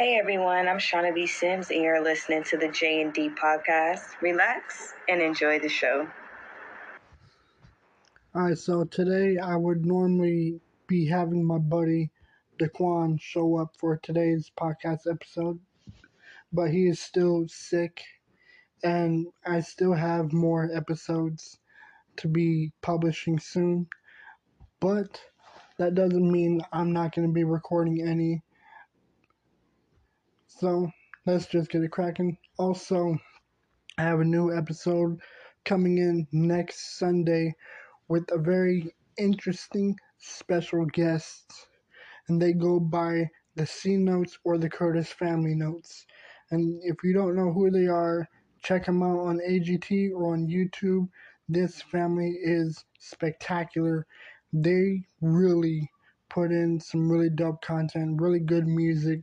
Hey everyone, I'm Shauna B. Sims, and you're listening to the J&D podcast. Relax and enjoy the show. Alright, so today I would normally be having my buddy Daquan show up for today's podcast episode, but he is still sick, and I still have more episodes to be publishing soon, but that doesn't mean I'm not going to be recording any. So let's just get it cracking. Also, I have a new episode coming in next Sunday with a very interesting special guest, and they go by the C Notes or the Curtis Family Notes. And if you don't know who they are, check them out on AGT or on YouTube. This family is spectacular. They really put in some really dope content, really good music,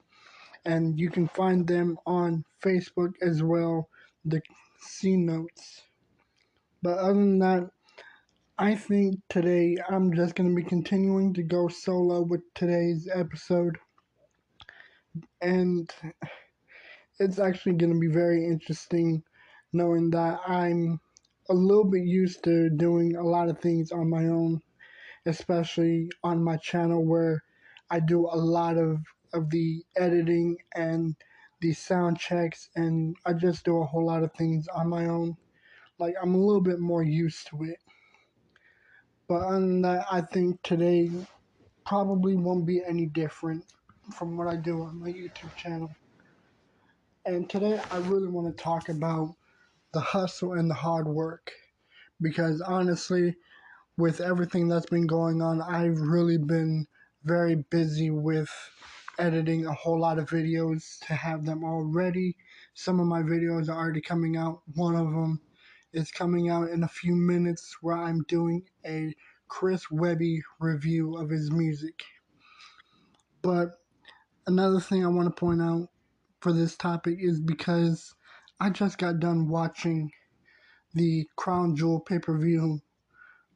and you can find them on Facebook as well, the C Notes. But other than that, I think today I'm just going to be continuing to go solo with today's episode. And it's actually going to be very interesting knowing that I'm a little bit used to doing a lot of things on my own, especially on my channel where I do a lot of the editing and the sound checks, and I just do a whole lot of things on my own. Like, I'm a little bit more used to it. But other than that, I think today probably won't be any different from what I do on my YouTube channel. And today I really want to talk about the hustle and the hard work, because honestly, with everything that's been going on, I've really been very busy with editing a whole lot of videos to have them all ready. Some of my videos are already coming out. One of them is coming out in a few minutes where I'm doing a Chris Webby review of his music. But another thing I want to point out for this topic is because I just got done watching the Crown Jewel pay-per-view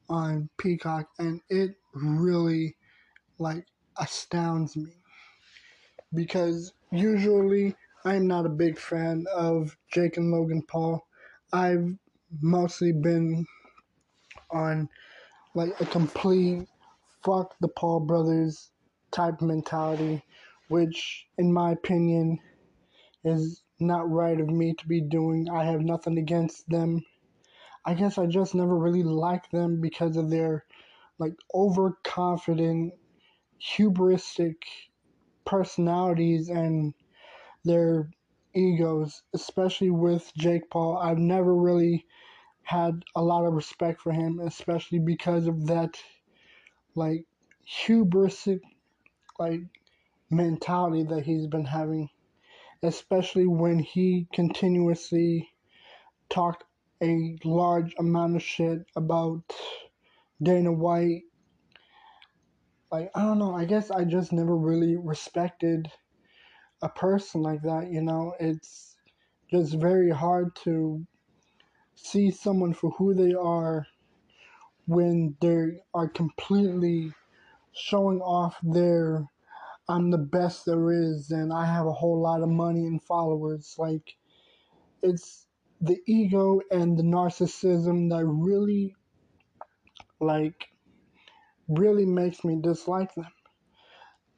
on Peacock, and it really astounds me, because usually I'm not a big fan of Jake and Logan Paul. I've mostly been on a complete fuck the Paul brothers type mentality, which in my opinion is not right of me to be doing. I have nothing against them. I guess I just never really liked them because of their overconfident, hubristic personalities and their egos, especially with Jake Paul. I've never really had a lot of respect for him, especially because of that hubristic mentality that he's been having, especially when he continuously talked a large amount of shit about Dana White. I don't know, I guess I just never really respected a person like that, It's just very hard to see someone for who they are when they are completely showing off their I'm the best there is and I have a whole lot of money and followers. It's the ego and the narcissism that like really makes me dislike them.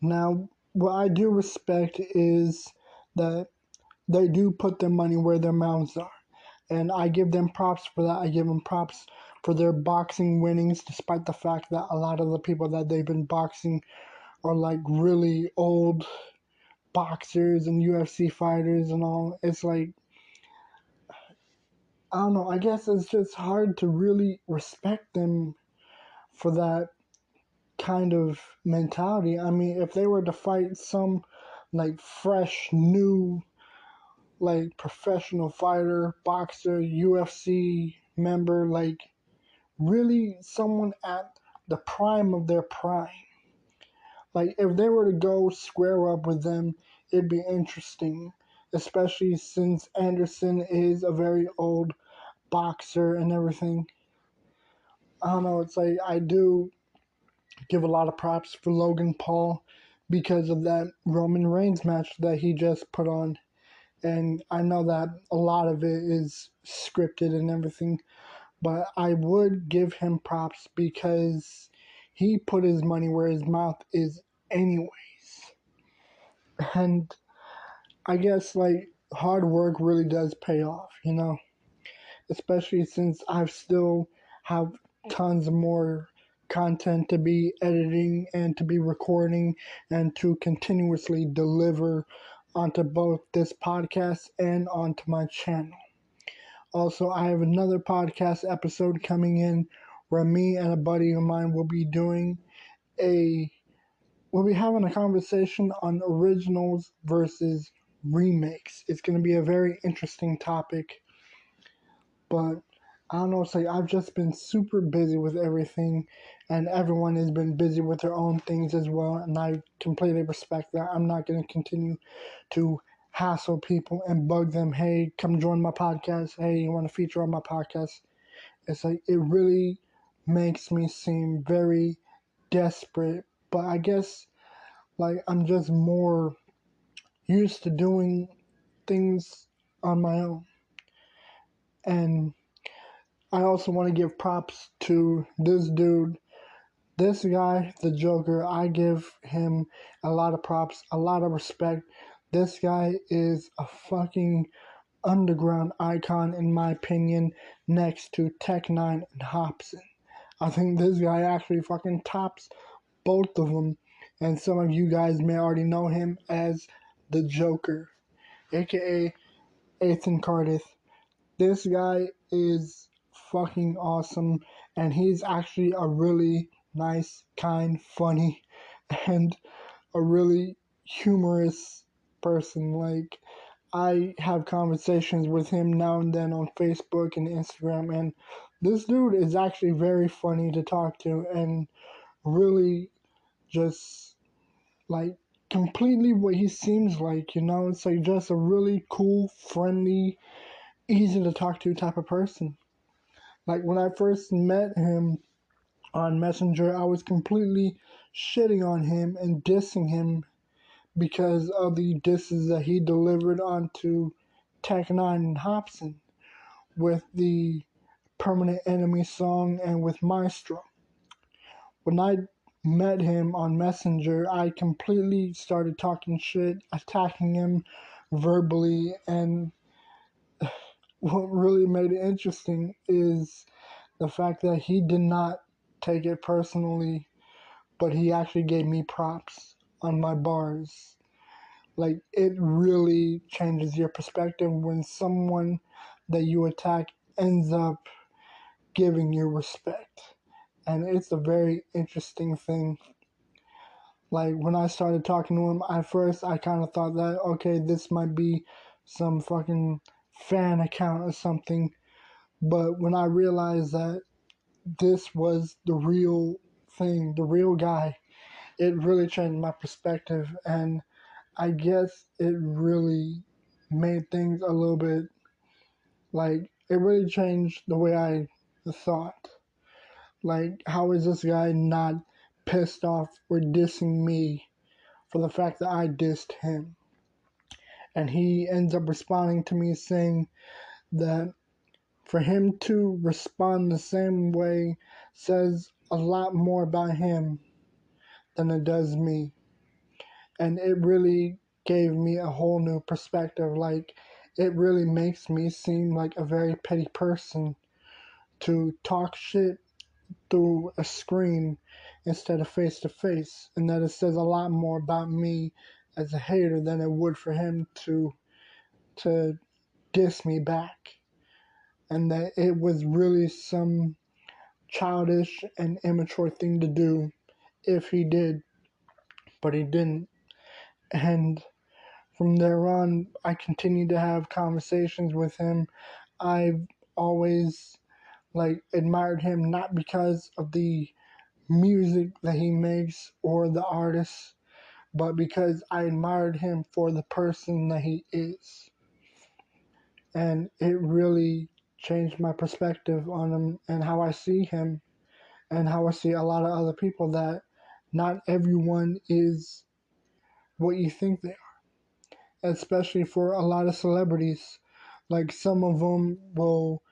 Now, what I do respect is that they do put their money where their mouths are. And I give them props for that. I give them props for their boxing winnings, despite the fact that a lot of the people that they've been boxing are really old boxers and UFC fighters and all. It's I don't know, I guess it's just hard to really respect them for that kind of mentality. I mean, if they were to fight some fresh, new, professional fighter, boxer, UFC member, really someone at the prime of their prime. If they were to go square up with them, it'd be interesting, especially since Anderson is a very old boxer and everything. I don't know, it's I do give a lot of props for Logan Paul because of that Roman Reigns match that he just put on. And I know that a lot of it is scripted and everything, but I would give him props because he put his money where his mouth is anyways. And I guess like hard work really does pay off, especially since I've still have tons more content to be editing and to be recording and to continuously deliver onto both this podcast and onto my channel. Also, I have another podcast episode coming in where me and a buddy of mine will be doing a we'll be having a conversation on originals versus remakes. It's going to be a very interesting topic, but I don't know, it's like I've just been super busy with everything, and everyone has been busy with their own things as well, and I completely respect that. I'm not going to continue to hassle people and bug them, hey, come join my podcast, hey, you want to feature on my podcast? It's like, it really makes me seem very desperate, but I guess, like, I'm just more used to doing things on my own, and I also want to give props to this dude. This guy, the Joker, I give him a lot of props, a lot of respect. This guy is a fucking underground icon, in my opinion, next to Tech Nine and Hobson. I think this guy actually fucking tops both of them. And some of you guys may already know him as the Joker, aka Ethan Cardiff. This guy is fucking awesome, and he's actually a really nice, kind, funny, and a really humorous person. Like, I have conversations with him now and then on Facebook and Instagram, and this dude is actually very funny to talk to and really just like completely what he seems like, It's like just a really cool, friendly, easy to talk to type of person. Like when I first met him on Messenger, I was completely shitting on him and dissing him because of the disses that he delivered onto Tech Nine and Hobson with the Permanent Enemy song and with Maestro. When I met him on Messenger, I completely started talking shit, attacking him verbally, and what really made it interesting is the fact that he did not take it personally, but he actually gave me props on my bars. Like, it really changes your perspective when someone that you attack ends up giving you respect. And it's a very interesting thing. Like, when I started talking to him, at first I kind of thought that, okay, this might be some fucking fan account or something. But when I realized that this was the real thing, the real guy, it really changed my perspective. And I guess it really made things a little bit, like, it really changed the way I thought. Like, how is this guy not pissed off or dissing me for the fact that I dissed him? And he ends up responding to me saying that for him to respond the same way says a lot more about him than it does me. And it really gave me a whole new perspective. Like, it really makes me seem like a very petty person to talk shit through a screen instead of face to face, and that it says a lot more about me as a hater than it would for him to diss me back, and that it was really some childish and immature thing to do if he did, but he didn't. And from there on, I continued to have conversations with him. I've always admired him not because of the music that he makes or the artist, but because I admired him for the person that he is. And it really changed my perspective on him and how I see him and how I see a lot of other people, that not everyone is what you think they are, especially for a lot of celebrities. Like some of them will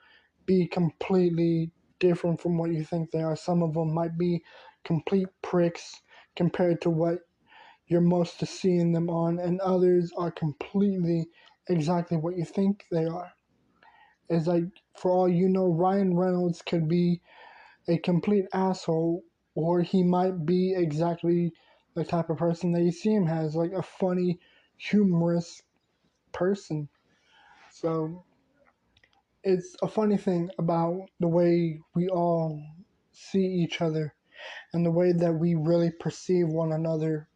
be completely different from what you think they are. Some of them might be complete pricks compared to what you're most to seeing them on, and others are completely exactly what you think they are. It's like, for all you know, Ryan Reynolds could be a complete asshole, or he might be exactly the type of person that you see him as, like a funny, humorous person. So it's a funny thing about the way we all see each other and the way that we really perceive one another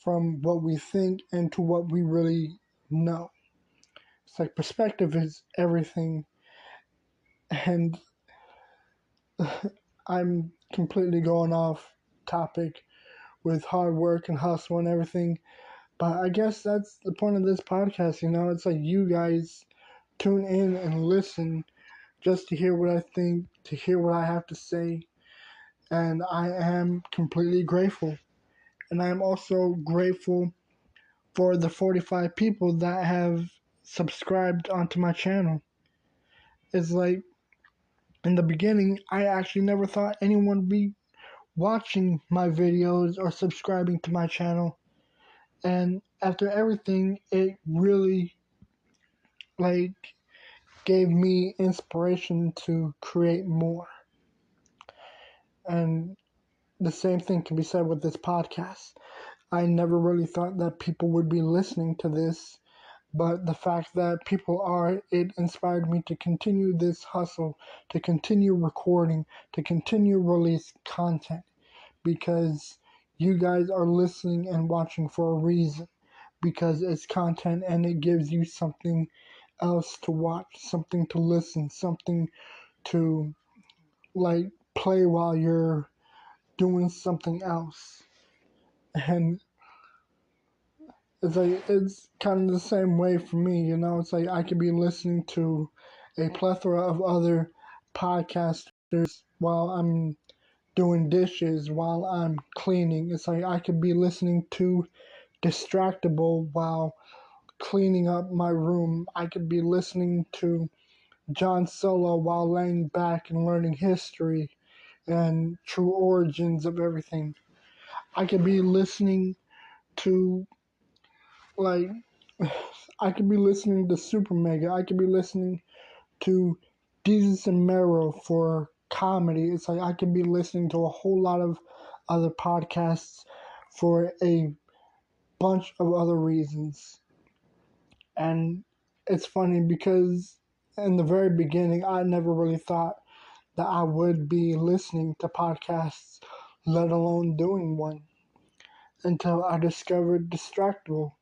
from what we think and to what we really know. It's like perspective is everything, and I'm completely going off topic with hard work and hustle and everything. But I guess that's the point of this podcast, you know? It's like you guys tune in and listen just to hear what I think, to hear what I have to say. And I am completely grateful. And I am also grateful for the 45 people that have subscribed onto my channel. It's like, in the beginning, I actually never thought anyone would be watching my videos or subscribing to my channel. And after everything, it really, like, gave me inspiration to create more. And the same thing can be said with this podcast. I never really thought that people would be listening to this, but the fact that people are, it inspired me to continue this hustle, to continue recording, to continue release content, because you guys are listening and watching for a reason, because it's content and it gives you something else to watch, something to listen, something to, like, play while you're doing something else. And it's kind of the same way for me, you know. It's like I could be listening to a plethora of other podcasters while I'm doing dishes, while I'm cleaning. It's like I could be listening to Distractible while cleaning up my room. I could be listening to John Solo while laying back and learning history and true origins of everything. I could be listening to, like, I could be listening to Super Mega. I could be listening to Jesus and Mero for comedy. It's like I could be listening to a whole lot of other podcasts for a bunch of other reasons. And it's funny because in the very beginning, I never really thought that I would be listening to podcasts, let alone doing one, until I discovered Distractable,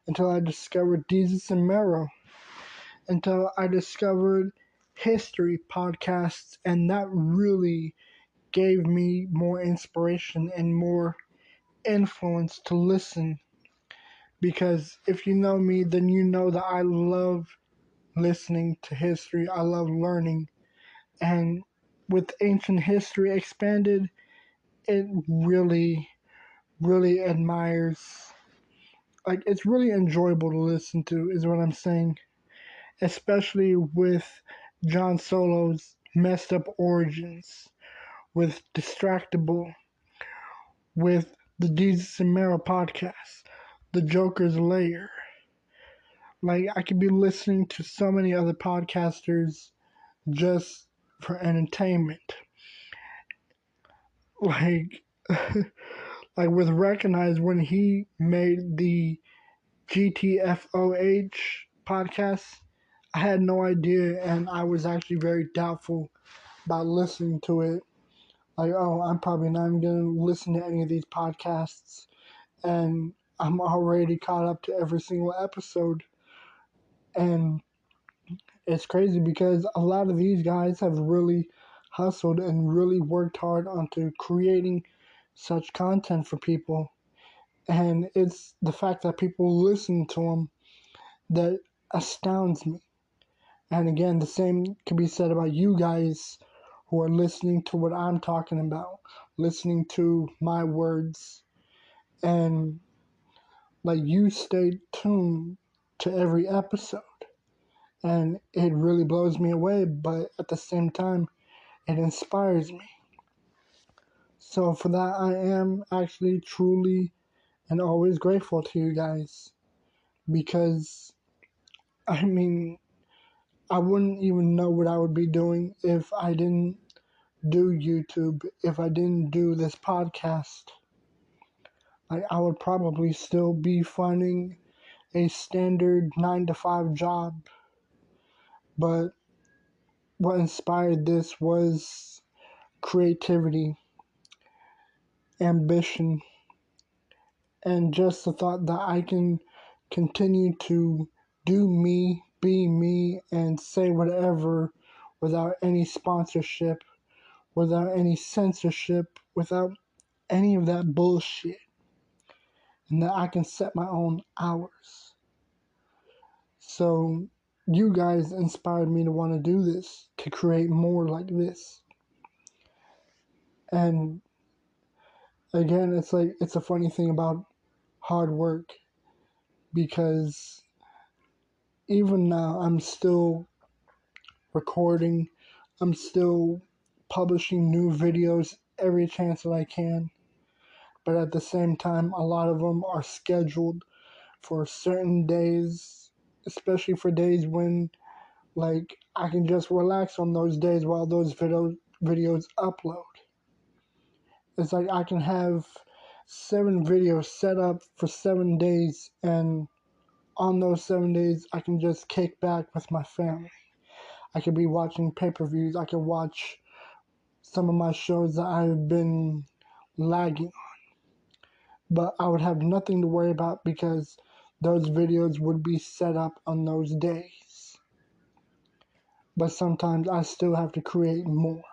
until I discovered Jesus and Mero, until I discovered history podcasts, and that really gave me more inspiration and more influence to listen. Because if you know me, then you know that I love listening to history, I love learning, and with ancient history expanded, it really, really admires. Like, it's really enjoyable to listen to, is what I'm saying. Especially with John Solo's messed up origins, with Distractable, with the Jesus and Mero podcast, the Joker's Lair. Like, I could be listening to so many other podcasters just for entertainment. Like, like with Recognize, when he made the GTFOH podcast, I had no idea, and I was actually very doubtful about listening to it. Like, oh, I'm probably not even going to listen to any of these podcasts, and I'm already caught up to every single episode. And it's crazy because a lot of these guys have really hustled and really worked hard onto creating such content for people. And it's the fact that people listen to them that astounds me. And again, the same can be said about you guys who are listening to what I'm talking about, listening to my words. And like you stay tuned to every episode, and it really blows me away, but at the same time it inspires me. So for that, I am actually truly and always grateful to you guys, because I mean, I wouldn't even know what I would be doing if I didn't do YouTube, if I didn't do this podcast. I would probably still be finding a standard 9 to 5 job. But what inspired this was creativity, ambition, and just the thought that I can continue to do me, be me, and say whatever without any sponsorship, without any censorship, without any of that bullshit. And that I can set my own hours. So, you guys inspired me to want to do this, to create more like this. And again, it's a funny thing about hard work, because even now I'm still recording, I'm still publishing new videos every chance that I can, but at the same time, a lot of them are scheduled for certain days, especially for days when like I can just relax on those days while those videos upload. It's like I can have 7 videos set up for 7 days, and on those 7 days I can just kick back with my family. I could be watching pay-per-views, I could watch some of my shows that I've been lagging on. But I would have nothing to worry about because those videos would be set up on those days. But sometimes I still have to create more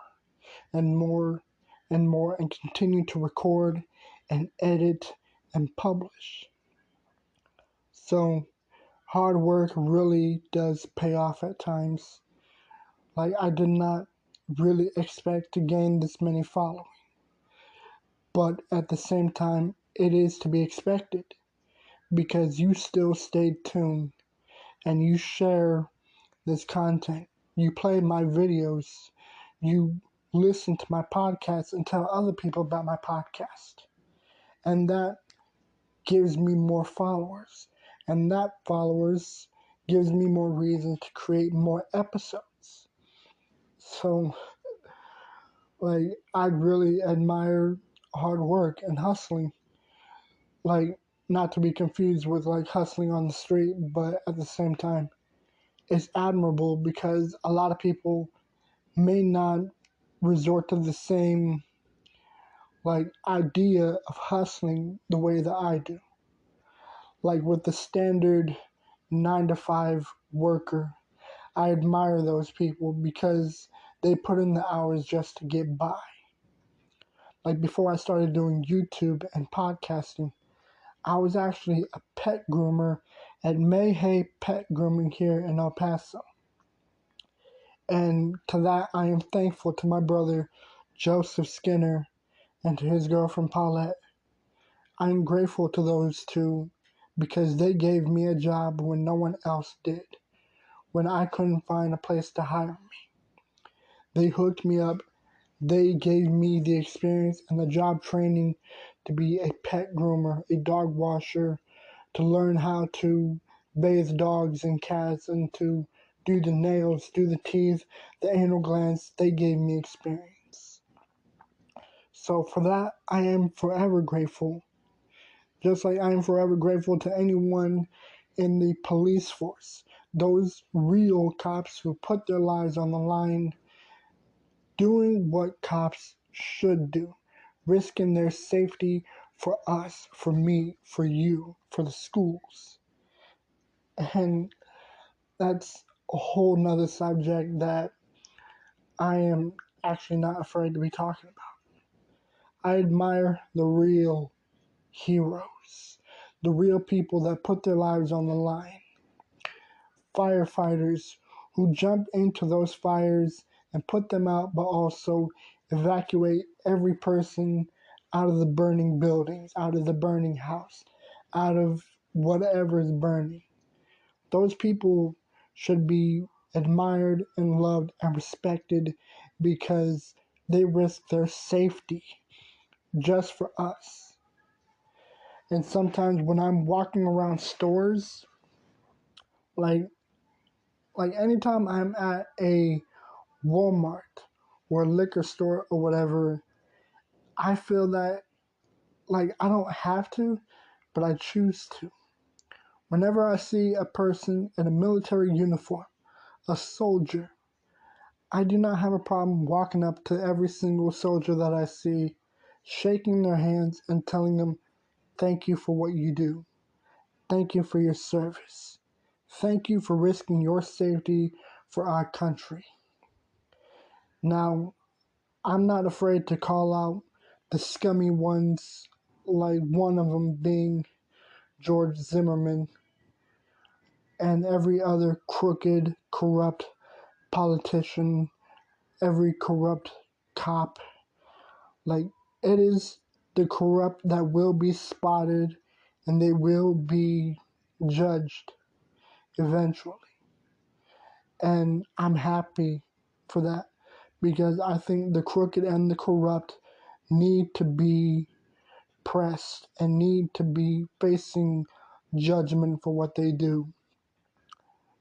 and more and more, and continue to record and edit and publish. So hard work really does pay off at times. Like, I did not really expect to gain this many following, but at the same time it is to be expected, because you still stayed tuned and you share this content, you play my videos, you listen to my podcast and tell other people about my podcast. And that gives me more followers. And that followers gives me more reason to create more episodes. So, like, I really admire hard work and hustling. Like, not to be confused with like hustling on the street, but at the same time, it's admirable because a lot of people may not resort to the same like idea of hustling the way that I do. Like with the standard 9 to 5 worker, I admire those people because they put in the hours just to get by. Like before I started doing YouTube and podcasting, I was actually a pet groomer at Mayhay Pet Grooming here in El Paso. And to that, I am thankful to my brother, Joseph Skinner, and to his girlfriend, Paulette. I'm grateful to those two because they gave me a job when no one else did, when I couldn't find a place to hire me. They hooked me up. They gave me the experience and the job training to be a pet groomer, a dog washer, to learn how to bathe dogs and cats, and to do the nails, do the teeth, the anal glands. They gave me experience. So for that, I am forever grateful. Just like I am forever grateful to anyone in the police force, those real cops who put their lives on the line, doing what cops should do, risking their safety for us, for me, for you, for the schools. And that's a whole nother subject that I am actually not afraid to be talking about. I admire the real heroes, the real people that put their lives on the line, firefighters who jump into those fires and put them out, but also evacuate every person out of the burning buildings, out of the burning house, out of whatever is burning. Those people should be admired and loved and respected because they risk their safety just for us. And sometimes when I'm walking around stores, like anytime I'm at a Walmart or a liquor store or whatever, I feel that like I don't have to, but I choose to. Whenever I see a person in a military uniform, a soldier, I do not have a problem walking up to every single soldier that I see, shaking their hands and telling them, thank you for what you do. Thank you for your service. Thank you for risking your safety for our country. Now, I'm not afraid to call out the scummy ones, like one of them being George Zimmerman and every other crooked, corrupt politician, every corrupt cop. Like, it is the corrupt that will be spotted and they will be judged eventually. And I'm happy for that because I think the crooked and the corrupt need to be pressed and need to be facing judgment for what they do.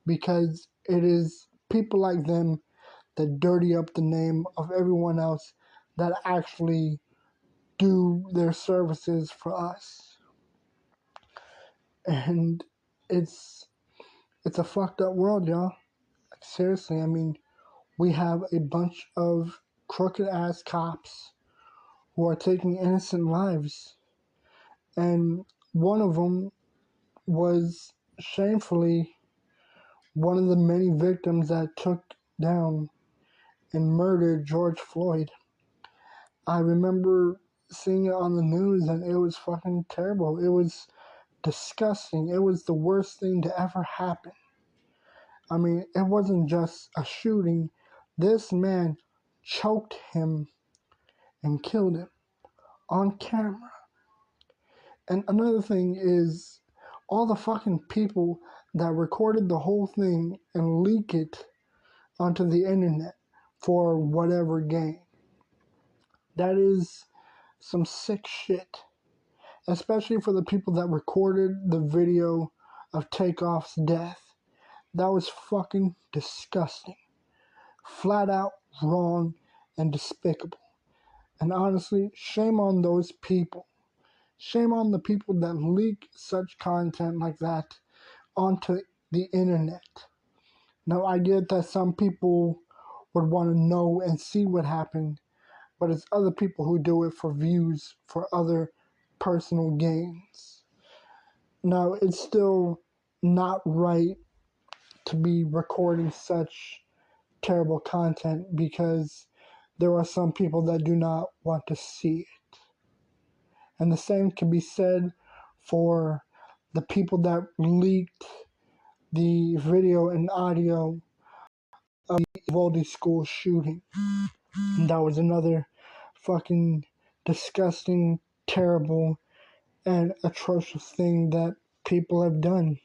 Because it is people like them that dirty up the name of everyone else that actually do their services for us. And it's a fucked up world, y'all. Like, seriously, I mean, we have a bunch of crooked ass cops who are taking innocent lives. And one of them was shamefully one of the many victims that took down and murdered George Floyd. I remember seeing it on the news and it was fucking terrible. It was disgusting. It was the worst thing to ever happen. I mean, it wasn't just a shooting. This man choked him and killed him on camera. And another thing is all the fucking people that recorded the whole thing and leak it onto the internet for whatever gain. That is some sick shit. Especially for the people that recorded the video of Takeoff's death. That was fucking disgusting. Flat out wrong and despicable. And honestly, shame on those people. Shame on the people that leak such content like that onto the internet. Now, I get that some people would want to know and see what happened, but it's other people who do it for views, for other personal gains. Now, it's still not right to be recording such terrible content because there are some people that do not want to see it. And the same can be said for the people that leaked the video and audio of the Uvalde school shooting. And that was another fucking disgusting, terrible, and atrocious thing that people have done.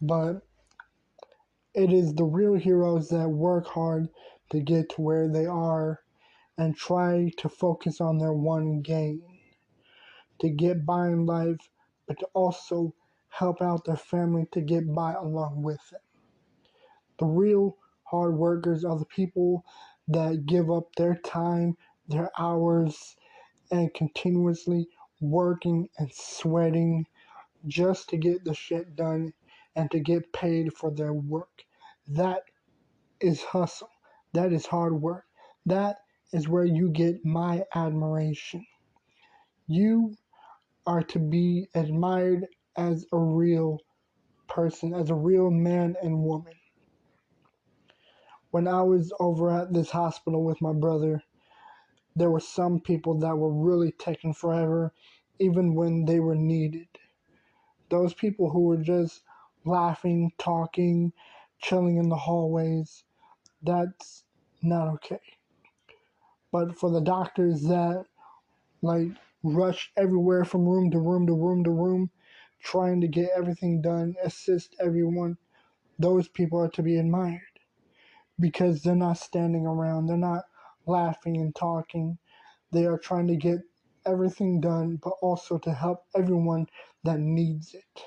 But it is the real heroes that work hard to get to where they are and try to focus on their one gain, to get by in life, but to also help out their family to get by along with them. The real hard workers are the people that give up their time, their hours, and continuously working and sweating just to get the shit done and to get paid for their work. That is hustle. That is hard work. That is where you get my admiration. You are to be admired as a real person, as a real man and woman. When I was over at this hospital with my brother, there were some people that were really taking forever, even when they were needed. Those people who were just laughing, talking, chilling in the hallways, that's not okay. But for the doctors that like rush everywhere from room to room to room to room, trying to get everything done, assist everyone, those people are to be admired because they're not standing around, they're not laughing and talking. They are trying to get everything done, but also to help everyone that needs it.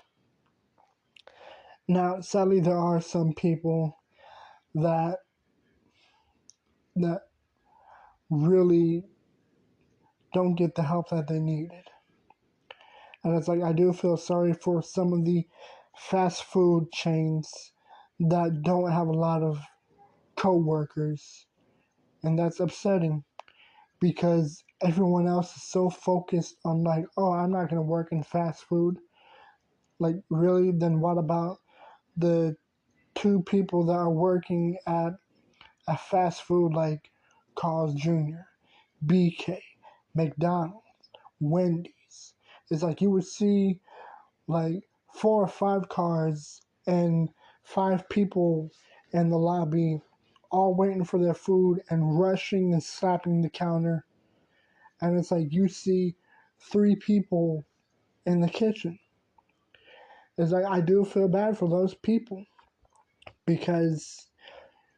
Now, sadly, there are some people that that really don't get the help that they needed. And it's like I do feel sorry for some of the fast food chains that don't have a lot of co-workers, and that's upsetting because everyone else is so focused on like, oh, I'm not going to work in fast food. Like, really? Then what about the two people that are working at a fast food like Carl's Jr., BK, McDonald's, Wendy's? It's like you would see like 4 or 5 cars and 5 people in the lobby all waiting for their food and rushing and slapping the counter. And it's like you see 3 people in the kitchen. It's like I do feel bad for those people because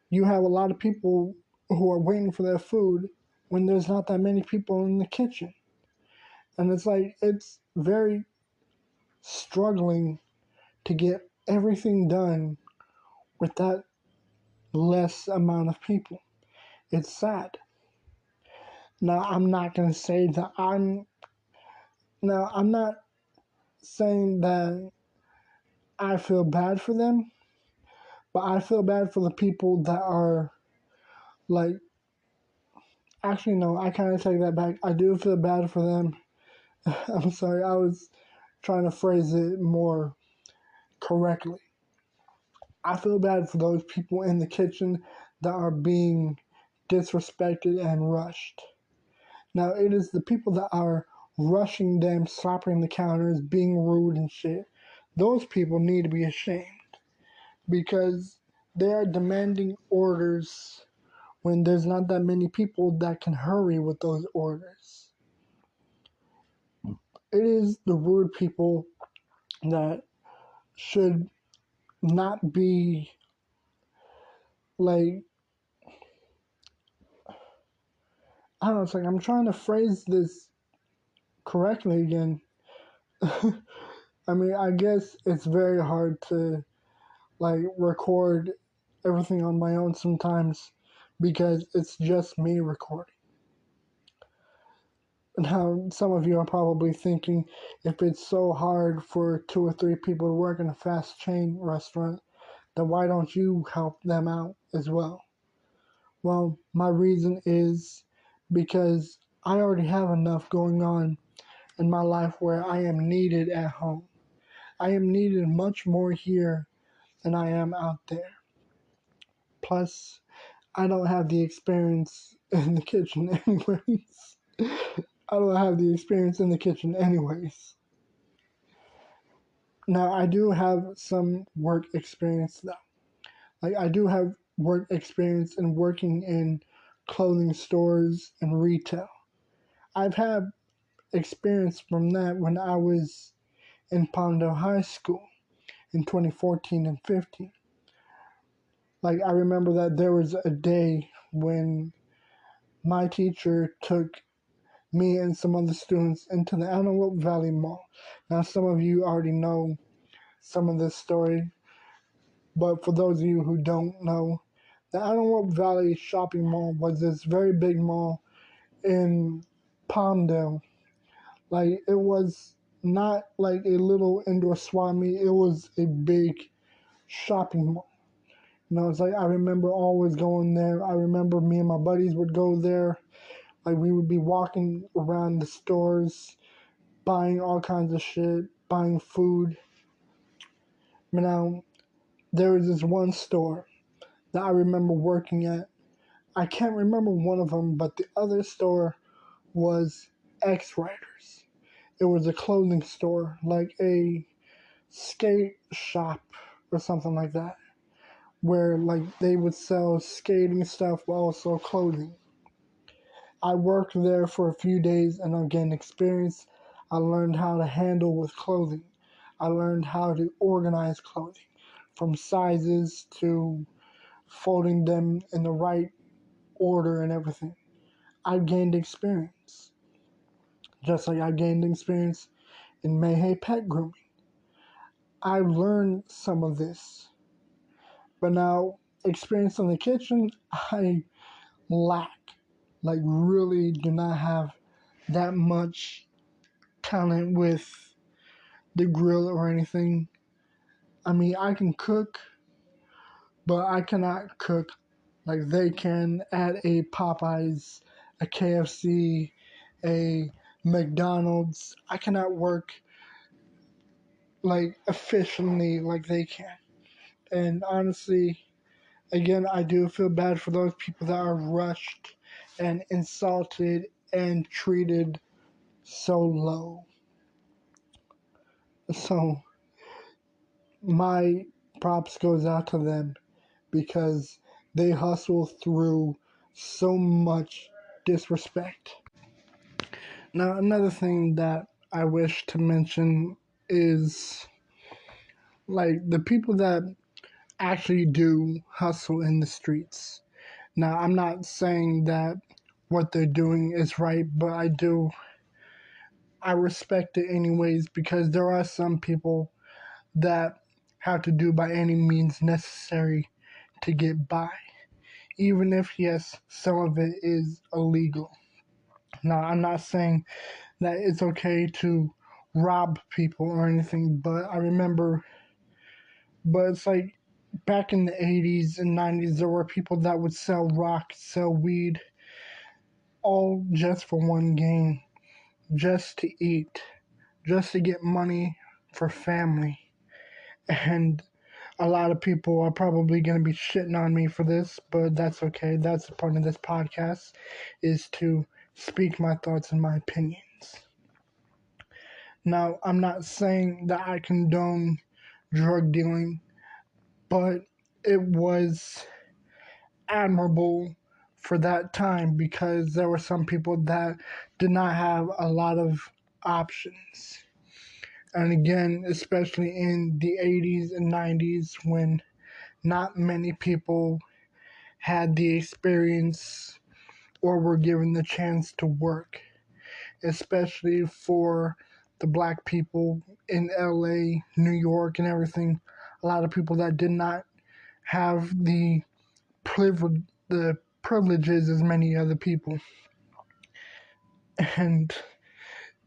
you have a lot of people who are waiting for their food when there's not that many people in the kitchen. And it's like it's very struggling to get everything done with that less amount of people. It's sad. Now I'm not gonna say that I'm not saying that I feel bad for them, but I feel bad for the people that are like actually no, I kinda take that back. I do feel bad for them. I'm sorry, I was trying to phrase it more correctly. I feel bad for those people in the kitchen that are being disrespected and rushed. Now, it is the people that are rushing them, slapping the counters, being rude and shit. Those people need to be ashamed because they are demanding orders when there's not that many people that can hurry with those orders. It is the rude people that should not be like, I don't know, it's like I'm trying to phrase this correctly again. I mean, I guess it's very hard to like record everything on my own sometimes because it's just me recording. Now, some of you are probably thinking if it's so hard for 2 or 3 people to work in a fast chain restaurant, then why don't you help them out as well? Well, my reason is because I already have enough going on in my life where I am needed at home. I am needed much more here than I am out there. Plus, I don't have the experience in the kitchen anyways. I don't have the experience in the kitchen anyways. Now, I do have some work experience though. Like, I do have work experience in working in clothing stores and retail. I've had experience from that when I was in Palmdale High School in 2014 and 15. Like, I remember that there was a day when my teacher took me and some other students into the Antelope Valley Mall. Now, some of you already know some of this story, but for those of you who don't know, the Antelope Valley Shopping Mall was this very big mall in Palmdale. Like, it was not like a little indoor swap meet, it was a big shopping mall. You know, it's like I remember always going there. I remember me and my buddies would go there. Like, we would be walking around the stores, buying all kinds of shit, buying food. Now, there was this one store that I remember working at. I can't remember one of them, but the other store was X Riders. It was a clothing store, like a skate shop or something like that, where like they would sell skating stuff but also clothing. I worked there for a few days and I gained experience. I learned how to handle with clothing. I learned how to organize clothing, from sizes to folding them in the right order and everything. I gained experience, just like I gained experience in Mayhay pet grooming. I learned some of this, but now experience in the kitchen, I lack. Like, really do not have that much talent with the grill or anything. I mean, I can cook, but I cannot cook like they can at a Popeyes, a KFC, a McDonald's. I cannot work like efficiently like they can. And honestly, again, I do feel bad for those people that are rushed and insulted and treated so low. So my props goes out to them because they hustle through so much disrespect. Now, another thing that I wish to mention is like the people that actually do hustle in the streets. Now, I'm not saying that what they're doing is right, but I respect it anyways because there are some people that have to do by any means necessary to get by, even if, yes, some of it is illegal. Now, I'm not saying that it's okay to rob people or anything, but it's like back in the 80s and 90s, there were people that would sell rock, sell weed, all just for one game, just to eat, just to get money for family. And a lot of people are probably going to be shitting on me for this, but that's okay. That's the point of this podcast, is to speak my thoughts and my opinions. Now, I'm not saying that I condone drug dealing, but it was admirable for that time because there were some people that did not have a lot of options. And again, especially in the 80s and 90s when not many people had the experience or were given the chance to work, especially for the black people in LA, New York, and everything. A lot of people that did not have the privileges as many other people. And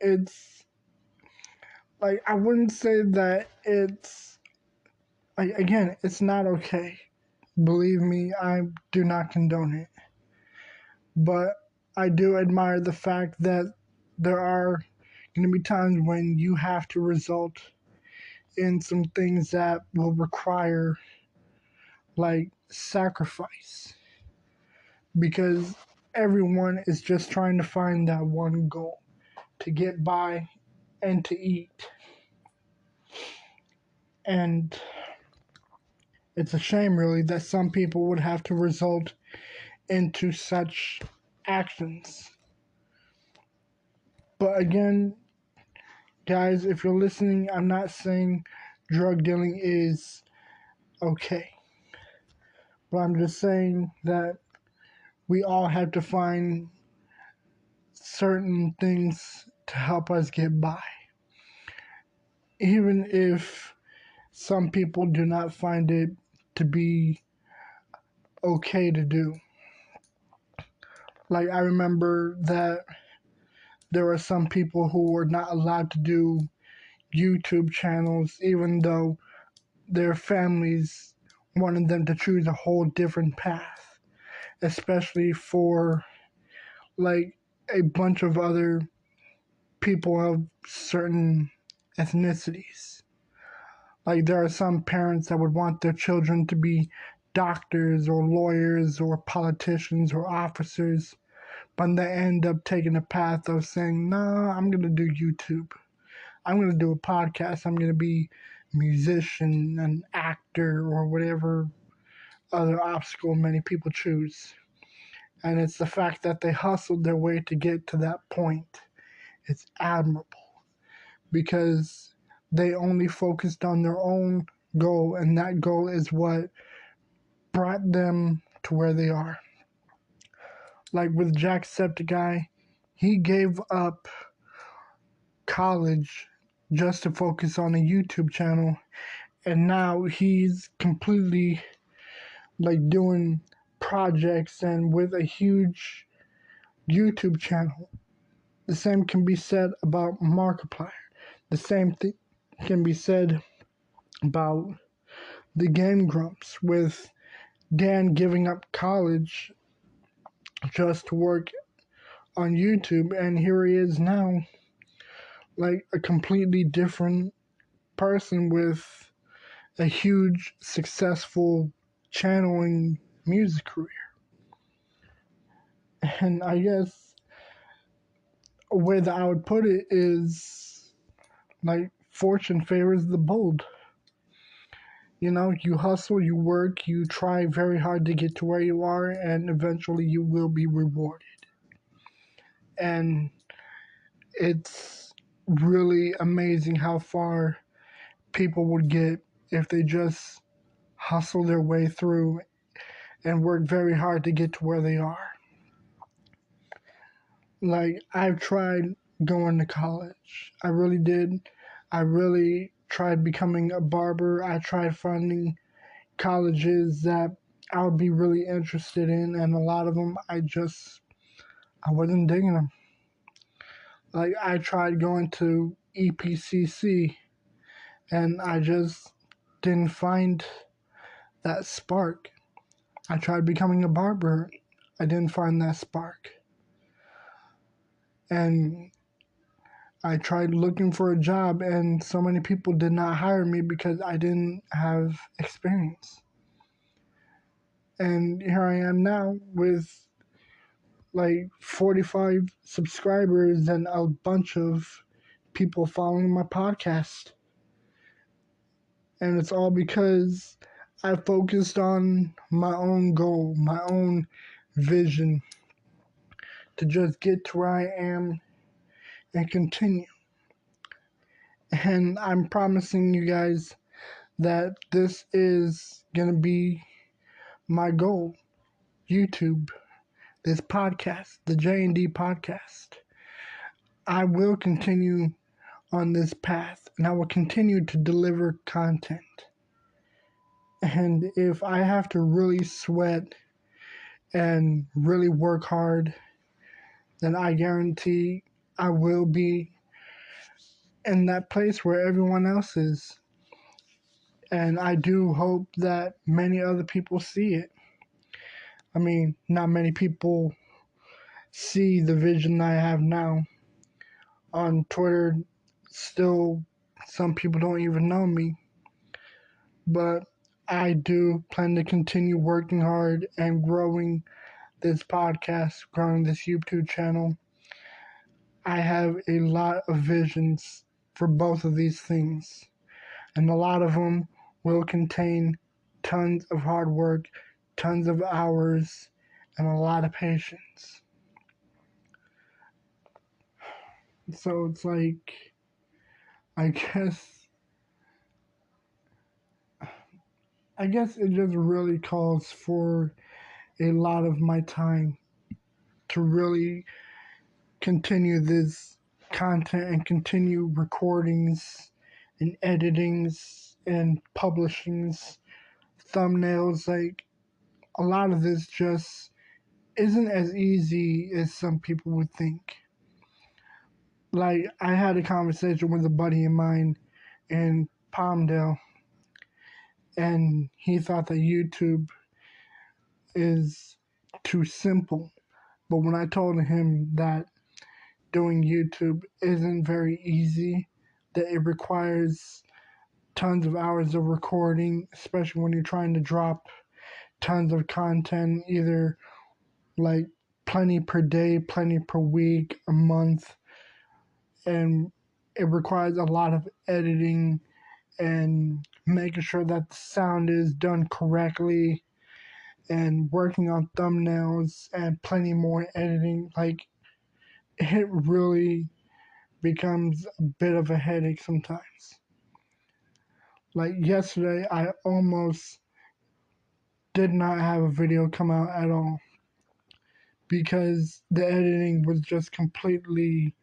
it's like, I wouldn't say that it's like, again, it's not okay. Believe me, I do not condone it. But I do admire the fact that there are going to be times when you have to result in some things that will require like sacrifice because everyone is just trying to find that one goal, to get by and to eat. And it's a shame, really, that some people would have to result into such actions. But again, guys, if you're listening, I'm not saying drug dealing is okay. But I'm just saying that we all have to find certain things to help us get by. Even if some people do not find it to be okay to do. Like, I remember that there were some people who were not allowed to do YouTube channels, even though their families wanted them to choose a whole different path, especially for like a bunch of other people of certain ethnicities. Like, there are some parents that would want their children to be doctors or lawyers or politicians or officers, but they end up taking a path of saying, "Nah, I'm going to do YouTube. I'm going to do a podcast. I'm going to be a musician, an actor, or whatever other obstacle many people choose." And it's the fact that they hustled their way to get to that point. It's admirable because they only focused on their own goal, and that goal is what brought them to where they are. Like with Jacksepticeye, he gave up college just to focus on a YouTube channel, and now he's completely like doing projects and with a huge YouTube channel. The same can be said about Markiplier. The same thing can be said about the Game Grumps, with Dan giving up college just to work on YouTube, and here he is now, like a completely different person with a huge, successful channeling music career. And I guess a way that I would put it is like fortune favors the bold. You know, you hustle, you work, you try very hard to get to where you are, and eventually you will be rewarded. And it's really amazing how far people would get if they just hustle their way through and work very hard to get to where they are. Like, I've tried going to college. I really did. I really tried becoming a barber. I tried finding colleges that I would be really interested in, and a lot of them I wasn't digging them. Like, I tried going to EPCC, and I just didn't find that spark. I tried becoming a barber. I didn't find that spark. And I tried looking for a job, and so many people did not hire me because I didn't have experience. And here I am now with like 45 subscribers and a bunch of people following my podcast. And it's all because I focused on my own goal, my own vision to just get to where I am and continue. And I'm promising you guys that this is going to be my goal. YouTube, this podcast, the J&D podcast. I will continue on this path, and I will continue to deliver content. And if I have to really sweat and really work hard, then I guarantee I will be in that place where everyone else is. And I do hope that many other people see it. I mean, not many people see the vision I have now. On Twitter, still, some people don't even know me. But I do plan to continue working hard and growing this podcast, growing this YouTube channel. I have a lot of visions for both of these things, and a lot of them will contain tons of hard work, tons of hours, and a lot of patience. So it's like, I guess it just really calls for a lot of my time to really continue this content and continue recordings and editings and publishings, thumbnails. Like, a lot of this just isn't as easy as some people would think. Like, I had a conversation with a buddy of mine in Palmdale, and he thought that YouTube is too simple. But when I told him that doing YouTube isn't very easy, that it requires tons of hours of recording, especially when you're trying to drop tons of content, either like plenty per day, plenty per week, a month, and it requires a lot of editing and making sure that the sound is done correctly and working on thumbnails and plenty more editing. Like, it really becomes a bit of a headache sometimes. Like yesterday, I almost did not have a video come out at all because the editing was just completely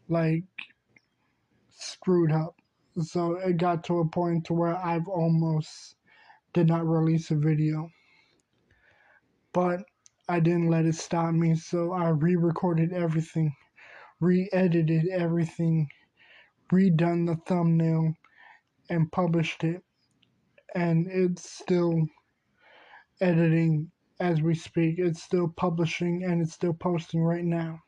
like screwed up. So it got to a point to where I've almost did not release a video. But I didn't let it stop me, so I re-recorded everything, re-edited everything, redone the thumbnail, and published it. And it's still editing as we speak. It's still publishing and it's still posting right now.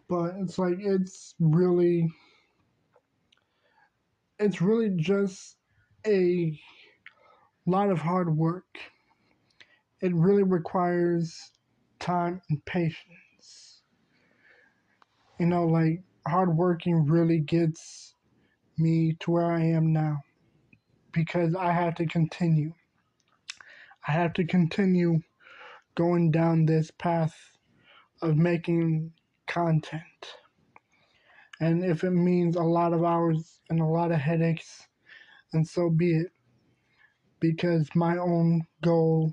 But it's really just a lot of hard work. It really requires time and patience. Like hard working really gets me to where I am now because I have to continue. I have to continue going down this path of making content. And if it means a lot of hours and a lot of headaches, then so be it. Because my own goal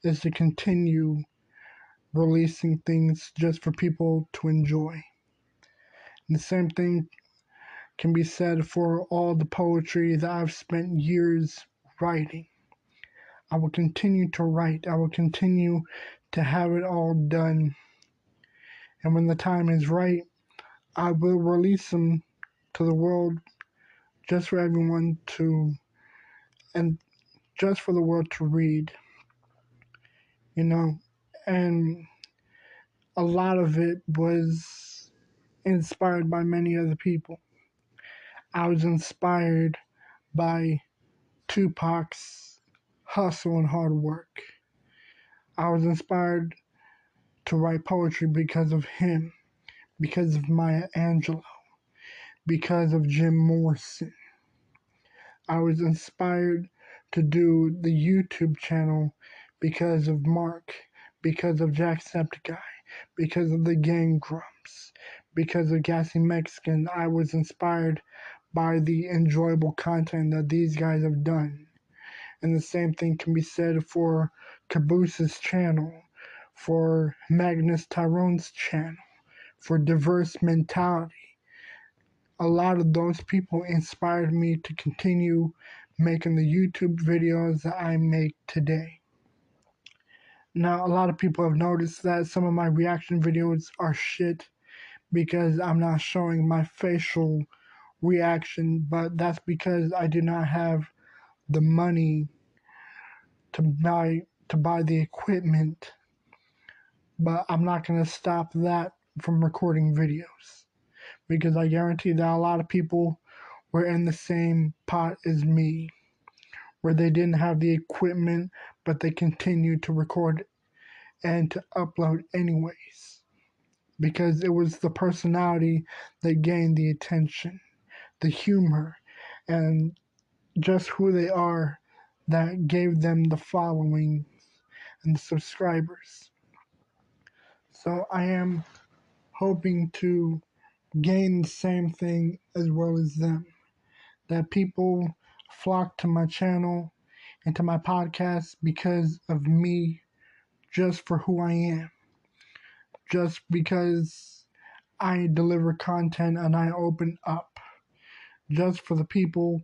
is to continue releasing things just for people to enjoy. And the same thing can be said for all the poetry that I've spent years writing. I will continue to write. I will continue to have it all done. And when the time is right, I will release them to the world just for everyone to, and just for the world to read, you know. And a lot of it was inspired by many other people. I was inspired by Tupac's hustle and hard work. I was inspired to write poetry because of him, because of Maya Angelou, because of Jim Morrison. I was inspired to do the YouTube channel because of Mark, because of Jacksepticeye, because of the Gang Grumps, because of Gassy Mexican. I was inspired by the enjoyable content that these guys have done. And the same thing can be said for Caboose's channel, for Magnus Tyrone's channel, for Diverse Mentality. A lot of those people inspired me to continue making the YouTube videos that I make today. Now, a lot of people have noticed that some of my reaction videos are shit because I'm not showing my facial reaction, but that's because I do not have the money to buy the equipment. But I'm not going to stop that from recording videos because I guarantee that a lot of people were in the same pot as me, where they didn't have the equipment, but they continued to record and to upload anyways. Because it was the personality that gained the attention, the humor, and just who they are that gave them the following and the subscribers. So I am hoping to gain the same thing as well as them. That people flock to my channel and to my podcast because of me, just for who I am. Just because I deliver content and I open up. Just for the people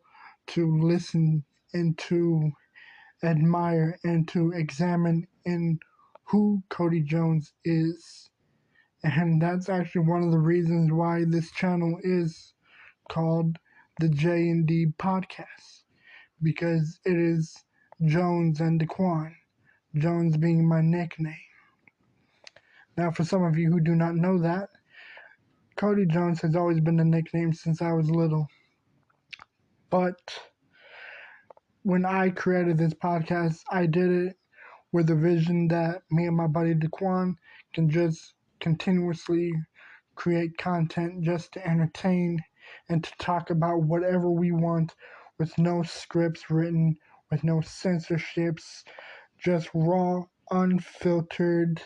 to listen and to admire and to examine in who Cody Jones is. And that's actually one of the reasons why this channel is called the J&D Podcast, because it is Jones and Daquan, Jones being my nickname. Now, for some of you who do not know that, Cody Jones has always been the nickname since I was little. But when I created this podcast, I did it with a vision that me and my buddy Daquan can just continuously create content just to entertain and to talk about whatever we want with no scripts written, with no censorships, just raw, unfiltered,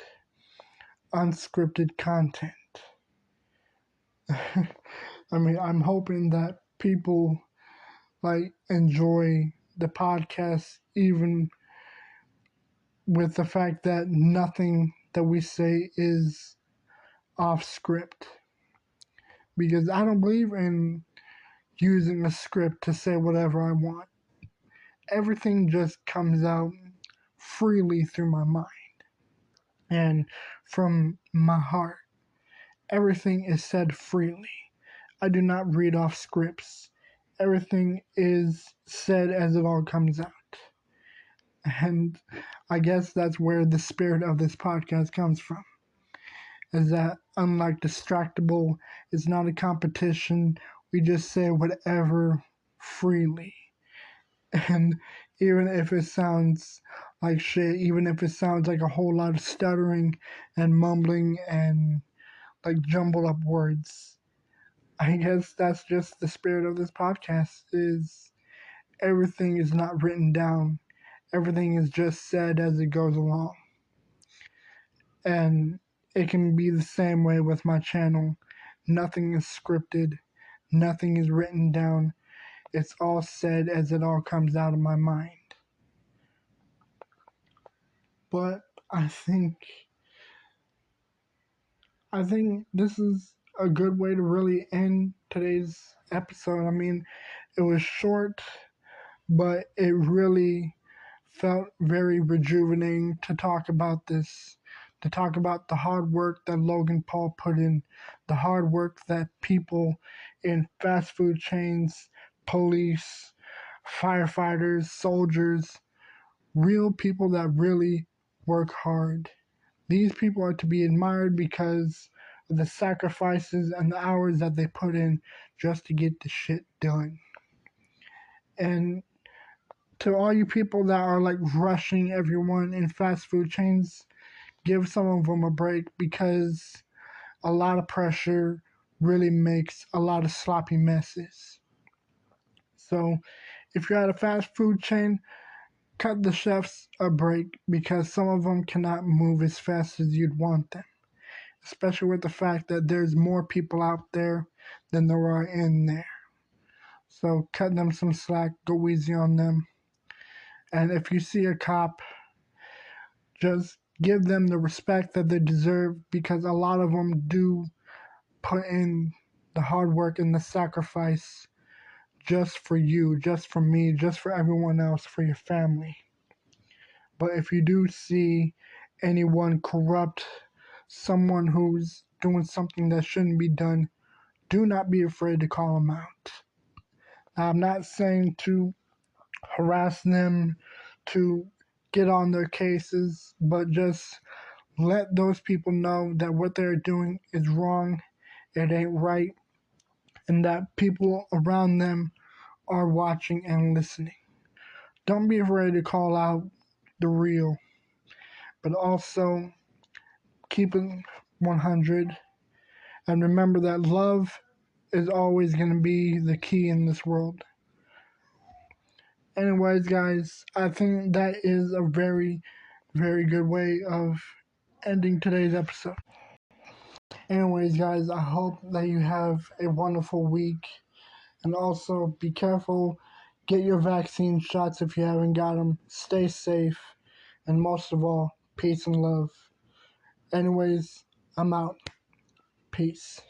unscripted content. I mean, I'm hoping that people enjoy the podcast even with the fact that nothing that we say is off script, because I don't believe in using a script to say whatever I want. Everything just comes out freely through my mind and from my heart. Everything is said freely. I do not read off scripts. Everything is said as it all comes out. And I guess that's where the spirit of this podcast comes from. Is that unlike Distractable, it's not a competition. We just say whatever freely. And even if it sounds like shit, even if it sounds like a whole lot of stuttering and mumbling and jumbled up words, I guess that's just the spirit of this podcast. Is everything is not written down. Everything is just said as it goes along. And it can be the same way with my channel. Nothing is scripted. Nothing is written down. It's all said as it all comes out of my mind. But I think this is a good way to really end today's episode. I mean, it was short, but it really felt very rejuvenating to talk about this, to talk about the hard work that Logan Paul put in, the hard work that people in fast food chains, police, firefighters, soldiers, real people that really work hard. These people are to be admired because of the sacrifices and the hours that they put in just to get the shit done. And to all you people that are rushing everyone in fast food chains, give some of them a break, because a lot of pressure really makes a lot of sloppy messes. So if you're at a fast food chain, cut the chefs a break, because some of them cannot move as fast as you'd want them, especially with the fact that there's more people out there than there are in there. So cut them some slack, go easy on them. And if you see a cop, just give them the respect that they deserve, because a lot of them do put in the hard work and the sacrifice just for you, just for me, just for everyone else, for your family. But if you do see anyone corrupt, someone who's doing something that shouldn't be done, do not be afraid to call them out. Now, I'm not saying to harass them, to get on their cases, but just let those people know that what they're doing is wrong, it ain't right, and that people around them are watching and listening. Don't be afraid to call out the real, but also keep it 100. And remember that love is always going to be the key in this world. Anyways, guys, I think that is a very, very good way of ending today's episode. Anyways, guys, I hope that you have a wonderful week. And also, be careful. Get your vaccine shots if you haven't got them. Stay safe. And most of all, peace and love. Anyways, I'm out. Peace.